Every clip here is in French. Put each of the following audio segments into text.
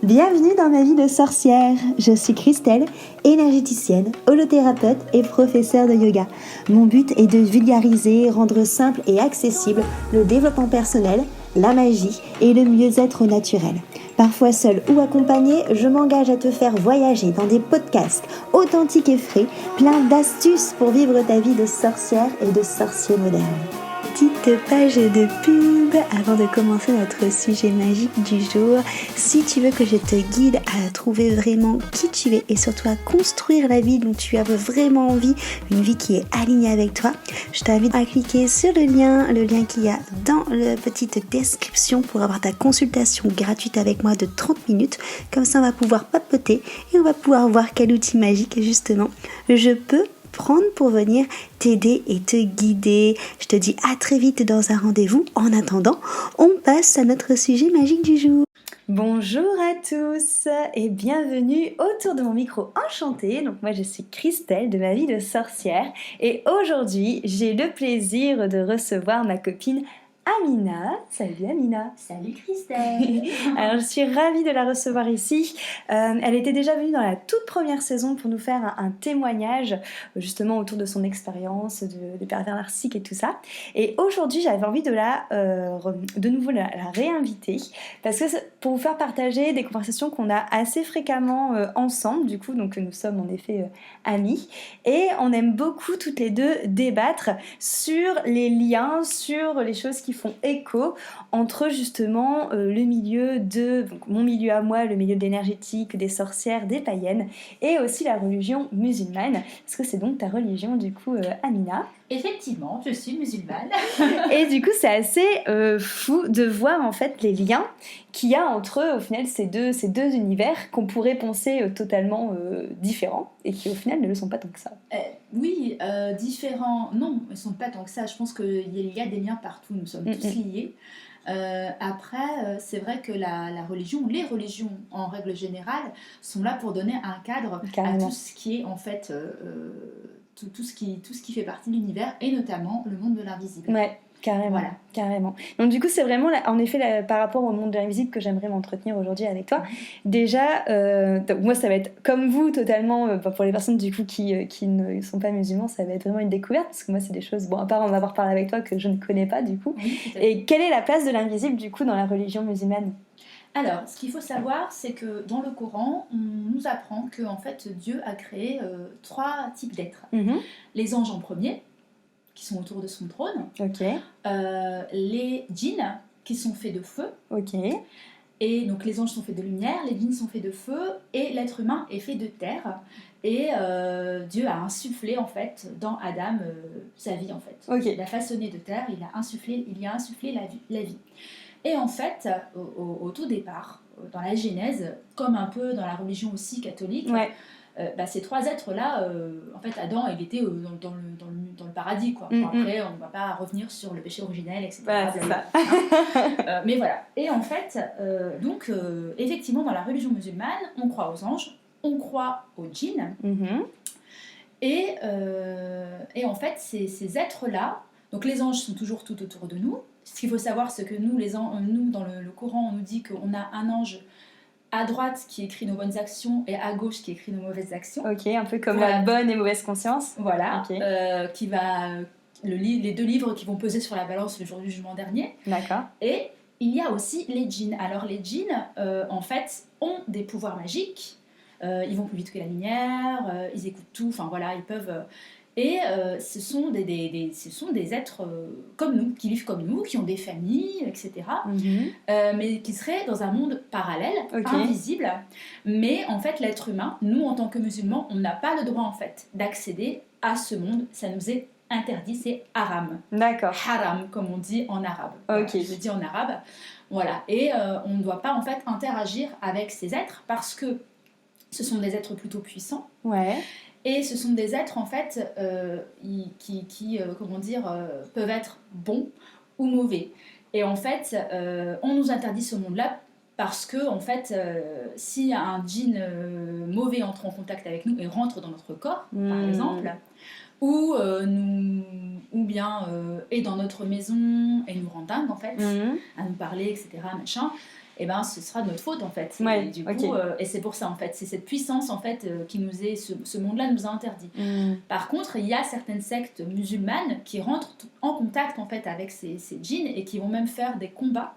Bienvenue dans ma vie de sorcière. Je suis Christelle, énergéticienne, holothérapeute et professeure de yoga. Mon but est de vulgariser, rendre simple et accessible le développement personnel, la magie et le mieux-être naturel. Parfois seule ou accompagnée, je m'engage à te faire voyager dans des podcasts authentiques et frais, plein d'astuces pour vivre ta vie de sorcière et de sorcier moderne. Petite page de pub avant de commencer notre sujet magique du jour. Si tu veux que je te guide à trouver vraiment qui tu es et surtout à construire la vie dont tu as vraiment envie, une vie qui est alignée avec toi, je t'invite à cliquer sur le lien qu'il y a dans la petite description pour avoir ta consultation gratuite avec moi de 30 minutes. Comme ça, on va pouvoir papoter et on va pouvoir voir quel outil magique justement je peux prendre pour venir t'aider et te guider. Je te dis à très vite dans un rendez-vous. En attendant, on passe à notre sujet magique du jour. Bonjour à tous et bienvenue autour de mon micro enchanté. Donc moi je suis Christelle de ma vie de sorcière et aujourd'hui j'ai le plaisir de recevoir ma copine Amina. Salut Amina. Salut Christelle. Alors je suis ravie de la recevoir ici. Elle était déjà venue dans la toute première saison pour nous faire un témoignage justement autour de son expérience de pervers narcissique et tout ça. Et aujourd'hui j'avais envie de nouveau la réinviter parce que pour vous faire partager des conversations qu'on a assez fréquemment ensemble du coup, donc nous sommes en effet amis et on aime beaucoup toutes les deux débattre sur les liens, sur les choses qui font écho entre justement le milieu donc mon milieu à moi, le milieu de l'énergétique, des sorcières, des païennes et aussi la religion musulmane, parce que c'est donc ta religion du coup Amina. Effectivement, je suis musulmane. Et du coup c'est assez fou de voir en fait les liens qu'il y a entre au final ces deux univers qu'on pourrait penser totalement différents et qui au final ne le sont pas tant que ça. Oui, différents, non, ils ne sont pas tant que ça. Je pense qu'il y a des liens partout, nous sommes tous liés. Après, c'est vrai que la religion, les religions en règle générale, sont là pour donner un cadre Carrément. à tout ce qui est en fait tout ce qui fait partie de l'univers et notamment le monde de l'invisible. Ouais. Carrément, voilà. Carrément. Donc du coup, c'est vraiment, en effet, par rapport au monde de l'invisible que j'aimerais m'entretenir aujourd'hui avec toi. Déjà, moi, ça va être comme vous, totalement, pour les personnes du coup qui ne sont pas musulmans, ça va être vraiment une découverte, parce que moi, c'est des choses, bon, à part en avoir parlé avec toi, que je ne connais pas du coup. Oui, et quelle est la place de l'invisible du coup dans la religion musulmane ? Alors, ce qu'il faut savoir, c'est que dans le Coran, on nous apprend que en fait, Dieu a créé 3 types d'êtres. Les anges en premier, qui sont autour de son trône. Les djinns, qui sont faits de feu. Et donc les anges sont faits de lumière, les djinns sont faits de feu, et l'être humain est fait de terre. Et Dieu a insufflé en fait dans Adam sa vie en fait. Il a façonné de terre, il y a insufflé la vie. Et en fait, au tout départ, dans la Genèse, comme un peu dans la religion aussi catholique, ces 3 êtres-là, en fait, Adam, il était dans le paradis, quoi. Après, on ne va pas revenir sur le péché originel, etc. C'est ça. Mais voilà. Et en fait, effectivement, dans la religion musulmane, on croit aux anges, on croit aux djinns, et en fait, ces êtres-là, donc les anges sont toujours tout autour de nous. Ce qu'il faut savoir, c'est que nous, dans le Coran, on nous dit qu'on a un ange à droite qui écrit nos bonnes actions et à gauche qui écrit nos mauvaises actions. Un peu comme la bonne et mauvaise conscience. Voilà, qui va les 2 livres qui vont peser sur la balance le jour du jugement dernier. D'accord. Et il y a aussi les djinns. Alors les djinns, en fait, ont des pouvoirs magiques. Ils vont plus vite que la lumière, ils écoutent tout. Enfin voilà, ils peuvent. Et ce sont des êtres comme nous, qui vivent comme nous, qui ont des familles, etc. Mais qui seraient dans un monde parallèle, invisible. Mais en fait, l'être humain, nous en tant que musulmans, on n'a pas le droit en fait d'accéder à ce monde. Ça nous est interdit, c'est haram. D'accord. Haram, comme on dit en arabe. Voilà, je le dis en arabe. Voilà. Et on ne doit pas en fait interagir avec ces êtres parce que ce sont des êtres plutôt puissants. Et ce sont des êtres en fait qui peuvent être bons ou mauvais. Et en fait, on nous interdit ce monde-là parce que en fait, si un djinn mauvais entre en contact avec nous et rentre dans notre corps, par exemple, ou bien est dans notre maison et nous rend dingue en fait, à nous parler, etc. Machin. et ben ce sera de notre faute en fait. Ouais, et du coup, et c'est pour ça en fait, c'est cette puissance en fait qui nous est, ce monde-là nous a interdit. Par contre, il y a certaines sectes musulmanes qui rentrent en contact en fait avec ces djinns et qui vont même faire des combats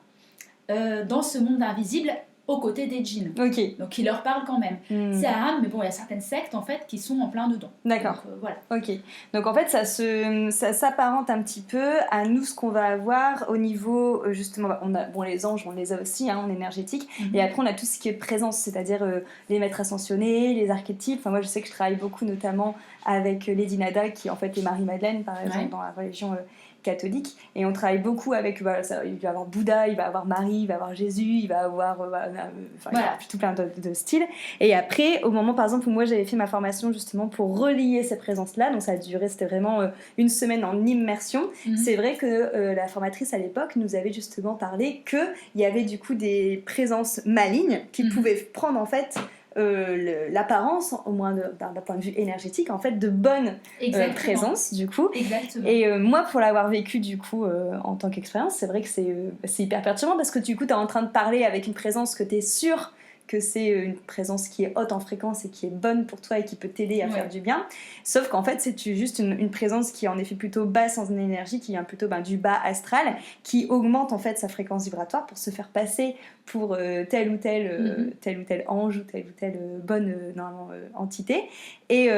dans ce monde invisible aux côtés des djinns. Donc ils leur parlent quand même. C'est haram, mais bon, il y a certaines sectes en fait qui sont en plein dedans. D'accord. Donc, voilà. Ok. Donc en fait, ça s'apparente un petit peu à nous ce qu'on va avoir au niveau justement. Les anges, on les a aussi en énergétique. Et après, on a tout ce qui est présence, c'est-à-dire les maîtres ascensionnés, les archétypes. Enfin, moi, je sais que je travaille beaucoup, notamment avec Lady Nada, qui en fait est Marie-Madeleine, par exemple, dans la religion catholique, et on travaille beaucoup avec il va y avoir Bouddha, il va y avoir Marie, il va y avoir Jésus, il va y avoir il y a tout plein de styles. Et après, au moment par exemple où moi j'avais fait ma formation justement pour relier ces présences là, donc ça a duré, c'était vraiment une semaine en immersion. C'est vrai que la formatrice à l'époque nous avait justement parlé qu'il y avait du coup des présences malignes qui pouvaient prendre en fait l'apparence, au moins d'un point de vue énergétique, en fait, de bonne présence, du coup. Exactement. Et moi, pour l'avoir vécu, du coup, en tant qu'expérience, c'est vrai que c'est hyper perturbant parce que, du coup, t'es en train de parler avec une présence que t'es sûre que c'est une présence qui est haute en fréquence et qui est bonne pour toi et qui peut t'aider à faire du bien. Sauf qu'en fait, c'est juste une présence qui est en effet plutôt basse en énergie, qui vient plutôt du bas astral, qui augmente en fait sa fréquence vibratoire pour se faire passer pour tel ou tel ange ou telle bonne entité. Et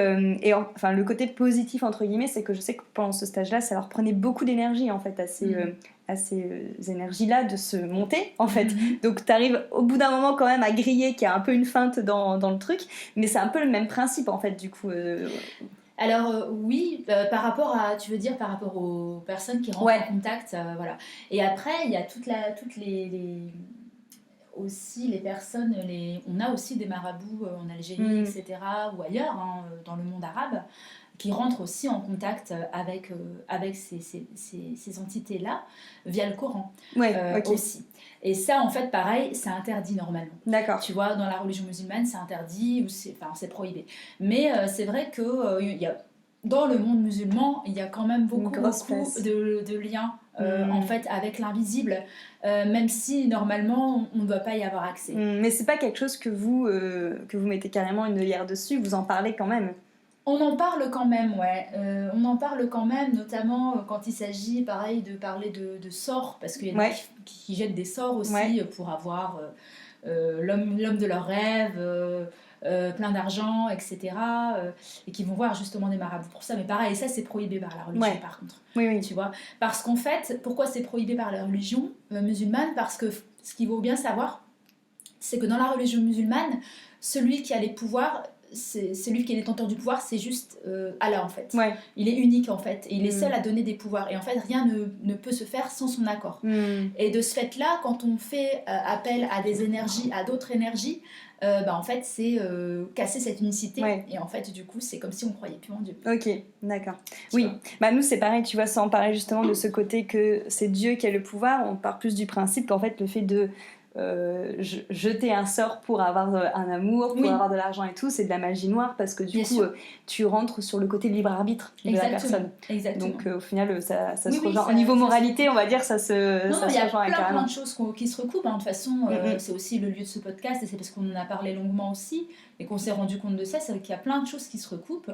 enfin, le côté positif, entre guillemets, c'est que je sais que pendant ce stage-là, ça leur prenait beaucoup d'énergie en fait à ces énergies-là de se monter en fait. Donc t'arrives au bout d'un moment quand même à griller, qu'il y a un peu une feinte dans le truc, mais c'est un peu le même principe en fait du coup. Alors oui, par rapport aux personnes qui rentrent en contact, voilà. Et après il y a toutes les aussi les personnes, on a aussi des marabouts en Algérie, etc., ou ailleurs, dans le monde arabe, qui rentrent aussi en contact avec ces entités-là via le Coran aussi. Et ça, en fait, pareil, c'est interdit normalement. D'accord. Tu vois, dans la religion musulmane, c'est interdit, ou c'est prohibé. Mais c'est vrai que dans le monde musulman, il y a quand même beaucoup de liens en fait avec l'invisible, même si normalement on ne doit pas y avoir accès. Mais c'est pas quelque chose que vous mettez carrément une œillère dessus, vous en parlez quand même. On en parle quand même, on en parle quand même, notamment quand il s'agit, pareil, de parler de sorts, parce qu'il y a des qui jettent des sorts aussi pour avoir l'homme de leurs rêves, plein d'argent, etc. Et qui vont voir justement des marabouts pour ça. Mais pareil, ça c'est prohibé par la religion par contre. Oui. Tu vois, parce qu'en fait, pourquoi c'est prohibé par la religion musulmane ? Parce que ce qu'il faut bien savoir, c'est que dans la religion musulmane, celui qui a les pouvoirs, c'est lui qui est détenteur du pouvoir, c'est juste Allah en fait. Il est unique en fait, et il est seul à donner des pouvoirs. Et en fait, rien ne peut se faire sans son accord. Et de ce fait-là, quand on fait appel à des énergies, à d'autres énergies, en fait, c'est casser cette unicité. Et en fait, du coup, c'est comme si on croyait plus en Dieu. Ok, d'accord. Nous, c'est pareil, tu vois, sans parler justement de ce côté que c'est Dieu qui a le pouvoir, on part plus du principe qu'en fait, le fait de jeter un sort pour avoir un amour, pour avoir de l'argent et tout, c'est de la magie noire parce que du coup tu rentres sur le côté libre arbitre de la personne. Exactement. Donc au final ça se rejoint. Au niveau moralité, on va dire, ça se rejoint. Il y a plein de choses qui se recoupent. De toute façon, c'est aussi le lieu de ce podcast et c'est parce qu'on en a parlé longuement aussi et qu'on s'est rendu compte de ça, c'est qu'il y a plein de choses qui se recoupent.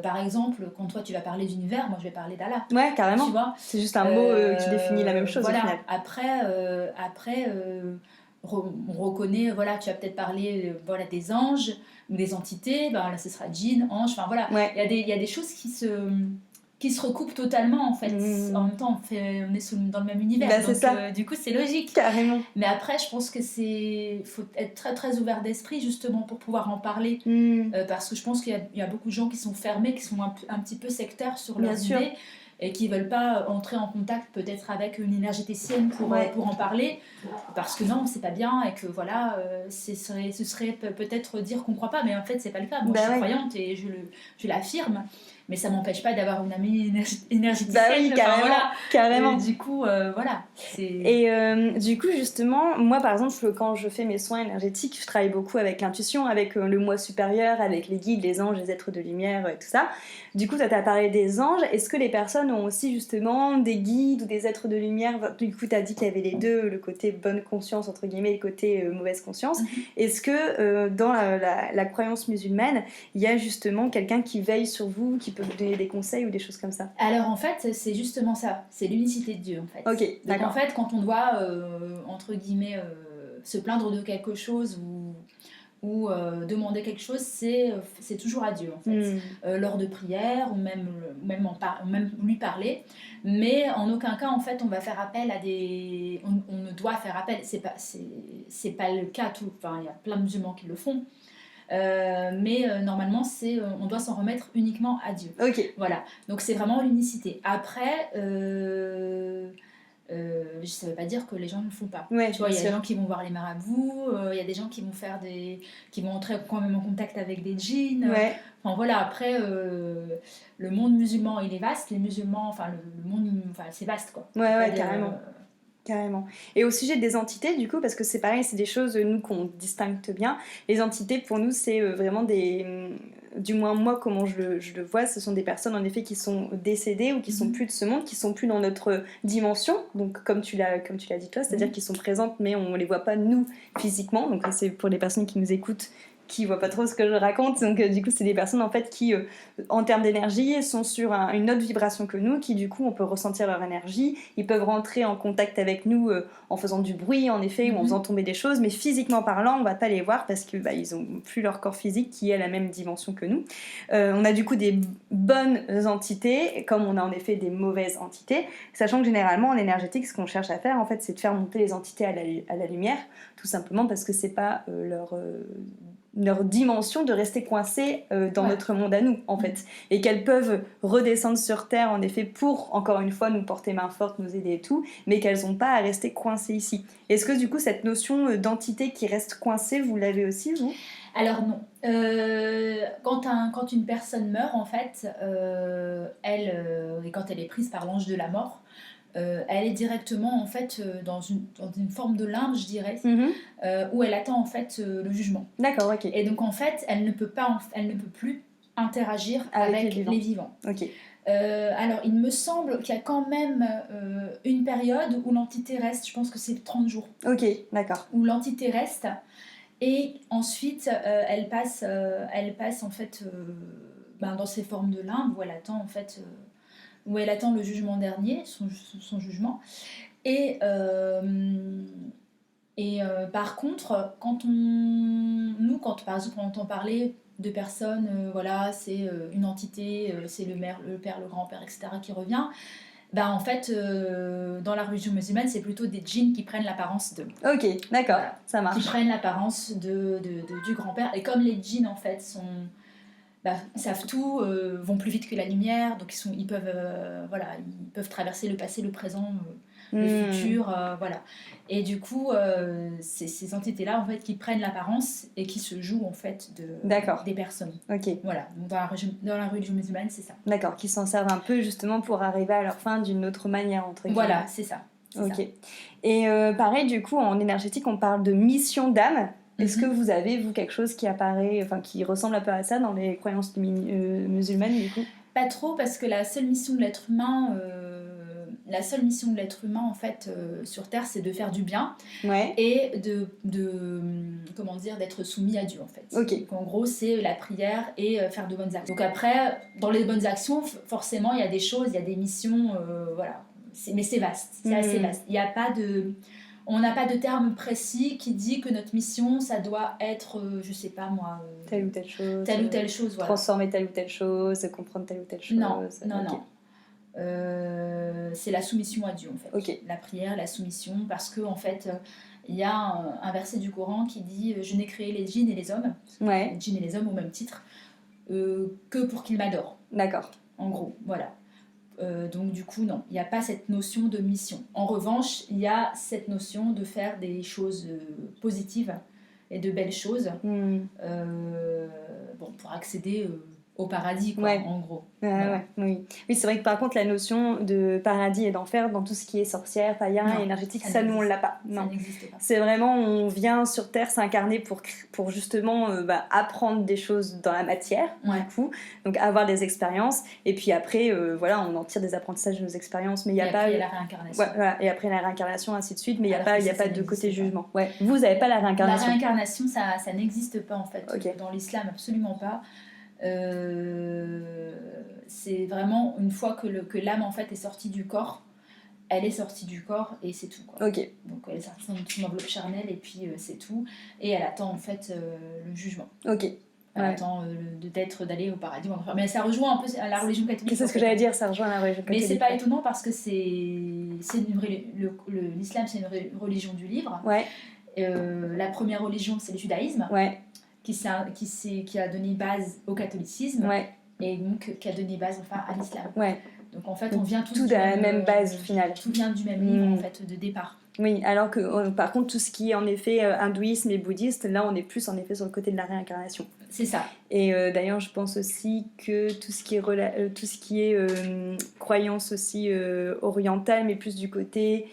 Par exemple, quand toi tu vas parler d'univers, moi je vais parler d'Allah. Ouais, carrément. Tu vois, c'est juste un mot qui définit la même chose. Voilà. Au final. Après, on reconnaît, voilà, tu vas peut-être parler des anges ou des entités, là ce sera djinn, ange, enfin voilà. Il y a des choses qui se recoupent totalement en fait. En même temps, on est dans le même univers, donc ça. Du coup c'est logique. Carrément. Mais après, je pense que faut être très très ouvert d'esprit justement pour pouvoir en parler, parce que je pense qu'il y a beaucoup de gens qui sont fermés, qui sont un petit peu sectaires sur leurs idées et qui veulent pas entrer en contact peut-être avec une énergéticienne pour en parler, parce que non, c'est pas bien et que voilà, ce serait peut-être dire qu'on croit pas, mais en fait c'est pas le cas. Moi je suis croyante et je l'affirme. mais ça m'empêche pas d'avoir une amie énergéticienne. Bah oui, carrément, voilà. carrément. Du coup, voilà. Et du coup, justement, moi, par exemple, quand je fais mes soins énergétiques, je travaille beaucoup avec l'intuition, avec le moi supérieur, avec les guides, les anges, les êtres de lumière et tout ça. Du coup, toi, t'as parlé des anges. Est-ce que les personnes ont aussi, justement, des guides ou des êtres de lumière? Du coup, t'as dit qu'il y avait les deux, le côté bonne conscience, entre guillemets, et le côté mauvaise conscience. Est-ce que dans la croyance musulmane, il y a justement quelqu'un qui veille sur vous, qui peut vous donner des conseils ou des choses comme ça? Alors en fait, c'est justement ça, c'est l'unicité de Dieu en fait. Ok, d'accord. Donc en fait, quand on doit, entre guillemets, se plaindre de quelque chose ou demander quelque chose, c'est toujours à Dieu en fait. Lors de prières ou même lui parler, mais en aucun cas en fait on va faire appel à des... On ne doit faire appel, c'est pas le cas, enfin il y a plein de musulmans qui le font. Mais normalement on doit s'en remettre uniquement à Dieu. Voilà, donc c'est vraiment l'unicité. Après ça veut pas dire que les gens ne le font pas. Tu vois, il y a des gens qui vont voir les marabouts, il y a des gens qui vont qui vont entrer quand même en contact avec des djinns. Enfin voilà, après le monde musulman il est vaste, les musulmans, enfin le monde, enfin c'est vaste quoi. Carrément. Carrément. Et au sujet des entités, du coup, parce que c'est pareil, c'est des choses, nous, qu'on distingue bien. Les entités, pour nous, c'est vraiment des... Du moins, moi, comment je le vois, ce sont des personnes, en effet, qui sont décédées ou qui sont plus de ce monde, qui sont plus dans notre dimension. Donc, comme tu l'as dit toi, c'est-à-dire qu'ils sont présentes, mais on les voit pas, nous, physiquement. Donc, c'est pour les personnes qui nous écoutent, qui voient pas trop ce que je raconte. Donc, du coup, c'est des personnes, en fait, qui, en termes d'énergie, sont sur une autre vibration que nous, qui, du coup, on peut ressentir leur énergie. Ils peuvent rentrer en contact avec nous en faisant du bruit, en effet, ou en faisant tomber des choses. Mais physiquement parlant, on va pas les voir parce que ils ont plus leur corps physique qui est à la même dimension que nous. On a, du coup, des bonnes entités, comme on a, en effet, des mauvaises entités. Sachant que, généralement, en énergétique, ce qu'on cherche à faire, en fait, c'est de faire monter les entités à la lumière, tout simplement parce que c'est pas leur dimension de rester coincées dans notre monde à nous, en fait. Et qu'elles peuvent redescendre sur Terre, en effet, pour, encore une fois, nous porter main forte, nous aider et tout, mais qu'elles n'ont pas à rester coincées ici. Est-ce que, du coup, cette notion d'entité qui reste coincée, vous l'avez aussi, vous ? Alors non. Quand une personne meurt, en fait, et quand elle est prise par l'ange de la mort, elle est directement en fait dans une forme de limbe, je dirais, où elle attend en fait le jugement. D'accord, ok. Et donc en fait, elle ne peut plus interagir avec les vivants. Ok. Alors il me semble qu'il y a quand même une période où l'entité reste, je pense que c'est 30 jours. Ok, d'accord. Où l'entité reste et ensuite elle passe en fait dans ces formes de limbe où elle attend en fait... où elle attend le jugement dernier, son jugement. Et par contre, quand par exemple on entend parler de personnes, voilà, c'est une entité, c'est le père, le grand-père, etc. qui revient, en fait, dans la religion musulmane, c'est plutôt des djinns qui prennent l'apparence de... Ok, d'accord, voilà, ça marche. Qui prennent l'apparence du grand-père. Et comme les djinns, en fait, savent tout, vont plus vite que la lumière, donc ils peuvent traverser le passé, le présent, le futur, voilà. Et du coup, c'est ces entités-là en fait qui prennent l'apparence et qui se jouent en fait des personnes. Ok. Voilà. Donc dans la religion musulmane, c'est ça. D'accord, qui s'en servent un peu justement pour arriver à leur fin d'une autre manière entre guillemets. Voilà, c'est ça. Ok. Ça. Et pareil, du coup, en énergétique, on parle de mission d'âme. Est-ce que vous avez, vous, quelque chose qui apparaît, enfin qui ressemble un peu à ça dans les croyances musulmanes, du coup ? Pas trop, parce que la seule mission de l'être humain, en fait, sur Terre, c'est de faire du bien et d'être soumis à Dieu, en fait. Okay. Donc, en gros, c'est la prière et faire de bonnes actions. Donc après, dans les bonnes actions, forcément, il y a des choses, il y a des missions, voilà. Mais c'est vaste, c'est assez vaste. Il n'y a pas de... On n'a pas de terme précis qui dit que notre mission, ça doit être, je sais pas moi... telle ou telle chose. Telle ou telle chose, voilà. Transformer telle ou telle chose, comprendre telle ou telle chose. Non. C'est la soumission à Dieu, en fait. Okay. La prière, la soumission, parce que en fait, il y a un verset du Coran qui dit « Je n'ai créé les djinns et les hommes, les djinns et les hommes au même titre, que pour qu'ils m'adorent. » D'accord. En gros, voilà. Donc du coup non, il n'y a pas cette notion de mission. En revanche, il y a cette notion de faire des choses positives et de belles choses pour accéder au paradis, quoi, en gros. Oui, c'est vrai que par contre, la notion de paradis et d'enfer, dans tout ce qui est sorcière, païen, énergétique, ça, nous, on l'a pas. Non. Ça n'existe pas. C'est vraiment, on vient sur Terre s'incarner pour justement apprendre des choses dans la matière, du coup, donc avoir des expériences, et puis après, on en tire des apprentissages de nos expériences, mais il n'y a pas... Et après, il y a la réincarnation. Et après la réincarnation, ainsi de suite, mais il n'y a pas de côté jugement. Ouais. Vous n'avez pas la réincarnation. La réincarnation, ça n'existe pas, en fait. Dans l'islam, absolument pas. C'est vraiment une fois que l'âme en fait est sortie du corps, elle est sortie du corps et c'est tout, quoi. Donc elle est sortie dans son enveloppe charnelle et puis c'est tout, et elle attend en fait le jugement. Elle attend d'aller au paradis ou en enfer. Mais ça rejoint un peu à la religion catholique. C'est ce que j'allais dire, ça rejoint à la religion catholique. Mais c'est pas étonnant parce que l'islam c'est une religion du livre. La première religion c'est le judaïsme. Qui a donné base au catholicisme et donc qui a donné base à l'islam. Donc en fait, on vient tout de la même base finale. Tout vient du même livre en fait de départ. Oui, alors que par contre tout ce qui est en effet hindouisme et bouddhiste, là on est plus en effet sur le côté de la réincarnation. C'est ça. Et d'ailleurs je pense aussi que tout ce qui est croyance aussi orientale, mais plus du côté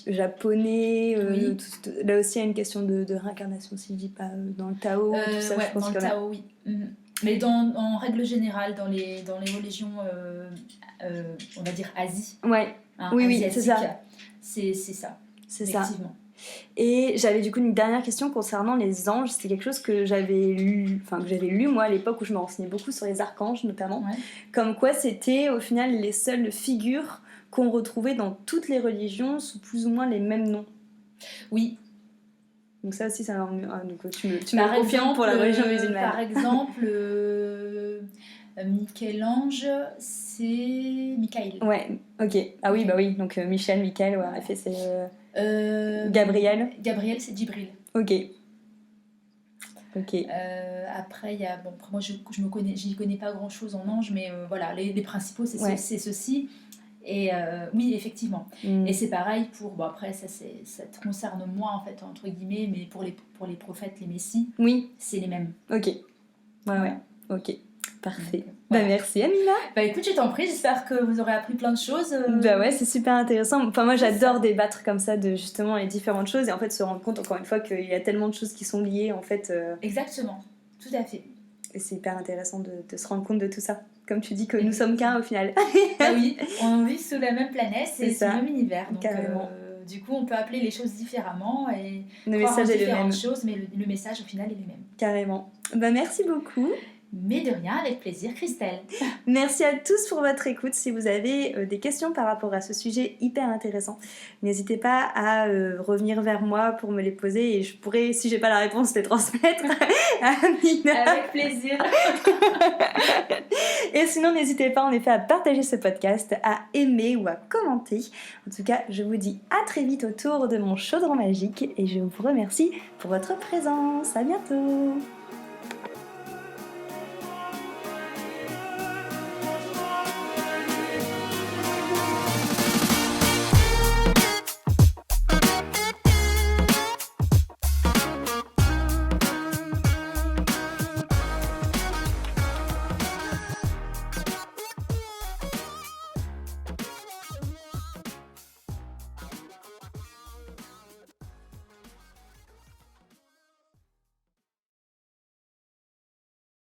japonais, là aussi il y a une question de réincarnation, si je dis pas dans le Tao, tout ça, je pense dans le Tao, oui. Mais en règle générale, dans les religions, on va dire Asie, oui, c'est ça. C'est ça. C'est effectivement. Ça. Et j'avais du coup une dernière question concernant les anges. C'était quelque chose que j'avais lu moi à l'époque où je me renseignais beaucoup sur les archanges notamment. Comme quoi c'était au final les seules figures qu'on retrouvait dans toutes les religions sous plus ou moins les mêmes noms. Oui. Donc ça aussi, ça donc tu me confirmes pour la religion musulmane. Par exemple, Michel-Ange, c'est Michael. Ok. Ah oui, bah oui. Donc Michel, Michael, en effet, c'est Gabriel. Gabriel, c'est Djibril. Ok. Après, il y a moi j'y connais pas grand chose en ange, mais voilà, les principaux c'est ceci. Et oui, effectivement. Et c'est pareil pour... Bon, après, ça te concerne moins, en fait, entre guillemets, mais pour les prophètes, les messies, c'est les mêmes. Ok. Ok. Parfait. Donc, voilà. Merci, Amina. Écoute, je t'en prie, j'espère que vous aurez appris plein de choses. C'est super intéressant. Enfin, moi, j'adore débattre comme ça de, justement, les différentes choses et en fait, se rendre compte, encore une fois, qu'il y a tellement de choses qui sont liées, en fait. Exactement. Tout à fait. Et c'est hyper intéressant de se rendre compte de tout ça. Comme tu dis que nous sommes qu'un au final. Oui, on vit sous la même planète et sous le même univers. Donc, carrément. Du coup, on peut appeler les choses différemment et le message est le même. Choses, mais le message au final est le même. Carrément. Merci beaucoup. Mais de rien, avec plaisir, Christelle. Merci à tous pour votre écoute. Si vous avez des questions par rapport à ce sujet hyper intéressant, n'hésitez pas à revenir vers moi pour me les poser et je pourrai, si j'ai pas la réponse, les transmettre à Amina. Avec plaisir. Et sinon, n'hésitez pas en effet à partager ce podcast, à aimer ou à commenter. En tout cas, je vous dis à très vite autour de mon chaudron magique et je vous remercie pour votre présence. À bientôt.